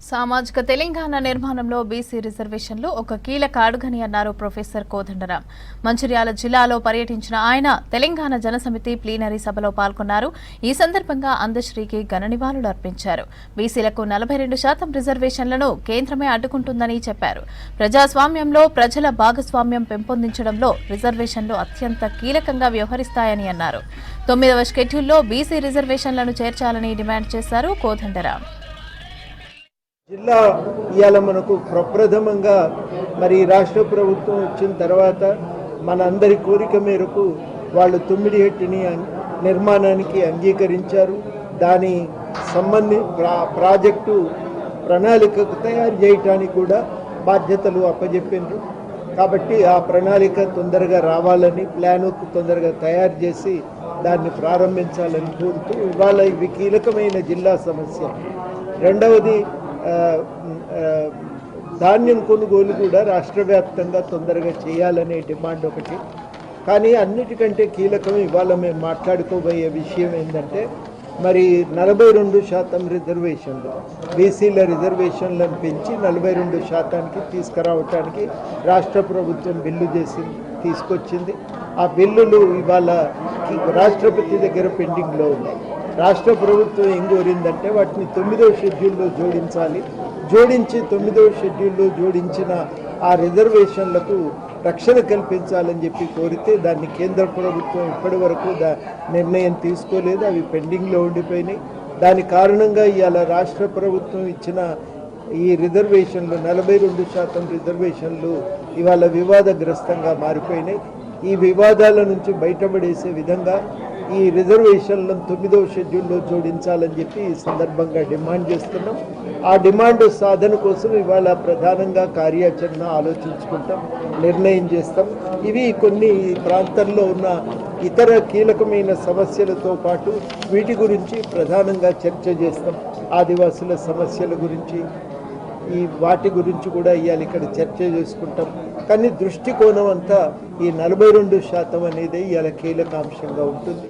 సామాజిక తెలంగాణ నిర్మాణంలో బీసీ రిజర్వేషన్లు ఒక కీలక అడుగని అన్నారు ప్రొఫెసర్ కోదండరాం. మంచిర్యాల జిల్లాలో పర్యటించిన ఆయన తెలంగాణ జనసమితి ప్లీనరీ సభలో పాల్గొన్నారు. ఈ సందర్భంగా అందశ్రీకి ఘన నివాళులు అర్పించారు. బీసీలకు 42% రిజర్వేషన్లను కేంద్రమే అడ్డుకుంటుందని చెప్పారు. ప్రజాస్వామ్యంలో ప్రజల భాగస్వామ్యం పెంపొందించడంలో రిజర్వేషన్లు అత్యంత కీలకంగా వ్యవహరిస్తాయని అన్నారు. 9వ షెడ్యూల్లో బీసీ రిజర్వేషన్లను చేర్చాలని డిమాండ్ చేశారు కోదండరాం. జిల్లా ఇవాళ మనకు ప్రప్రథమంగా మరి రాష్ట్ర ప్రభుత్వం వచ్చిన తర్వాత మన అందరి కోరిక మేరకు వాళ్ళు తుమ్మిడిహెట్టిని నిర్మాణానికి అంగీకరించారు. దాని ప్రాజెక్టు ప్రణాళికకు తయారు చేయటానికి కూడా బాధ్యతలు అప్పజెప్పినారు. కాబట్టి ఆ ప్రణాళిక తొందరగా రావాలని, ప్లాను తొందరగా తయారు చేసి దాన్ని ప్రారంభించాలని కోరుతూ ఇవాళ ఇవి కీలకమైన జిల్లా సమస్య. రెండవది ధాన్యం కొనుగోలు కూడా రాష్ట్ర వ్యాప్తంగా తొందరగా చేయాలనే డిమాండ్ ఒకటి. కానీ అన్నిటికంటే కీలకం ఇవాళ మేము మాట్లాడుకోబోయే విషయం ఏంటంటే మరి 42% రిజర్వేషన్లు, బీసీల రిజర్వేషన్లను పెంచి 42%కి తీసుకురావటానికి రాష్ట్ర ప్రభుత్వం బిల్లు తీసుకొచ్చింది. ఆ బిల్లులు ఇవాళ రాష్ట్రపతి దగ్గర పెండింగ్లో ఉన్నాయి. రాష్ట్ర ప్రభుత్వం ఏం కోరిందంటే వాటిని 9వ షెడ్యూల్లో జోడించాలి. జోడించి 9వ షెడ్యూల్లో జోడించిన ఆ రిజర్వేషన్లకు రక్షణ కల్పించాలని చెప్పి కోరితే దాన్ని కేంద్ర ప్రభుత్వం ఇప్పటి వరకు నిర్ణయం తీసుకోలేదు. అవి పెండింగ్లో ఉండిపోయినాయి. దాని కారణంగా ఇవాళ రాష్ట్ర ప్రభుత్వం ఇచ్చిన ఈ రిజర్వేషన్లు 42% రిజర్వేషన్లు ఇవాళ వివాదగ్రస్తంగా మారిపోయినాయి. ఈ వివాదాల నుంచి బయటపడేసే విధంగా ఈ రిజర్వేషన్లను 9వ షెడ్యూల్లో జోడించాలని చెప్పి ఈ సందర్భంగా డిమాండ్ చేస్తున్నాం. ఆ డిమాండ్ సాధన కోసం ఇవాళ ప్రధానంగా కార్యాచరణ ఆలోచించుకుంటాం, నిర్ణయం చేస్తాం. ఇవి కొన్ని ప్రాంతాల్లో ఉన్న ఇతర కీలకమైన సమస్యలతో పాటు వీటి గురించి ప్రధానంగా చర్చ చేస్తాం. ఆదివాసుల సమస్యల గురించి వాటి గురించి కూడా ఇవాళ ఇక్కడ చర్చ చేసుకుంటాం. కానీ దృష్టికోణం అంతా ఈ 42% అనేది ఇవాళ కీలక అంశంగా ఉంటుంది.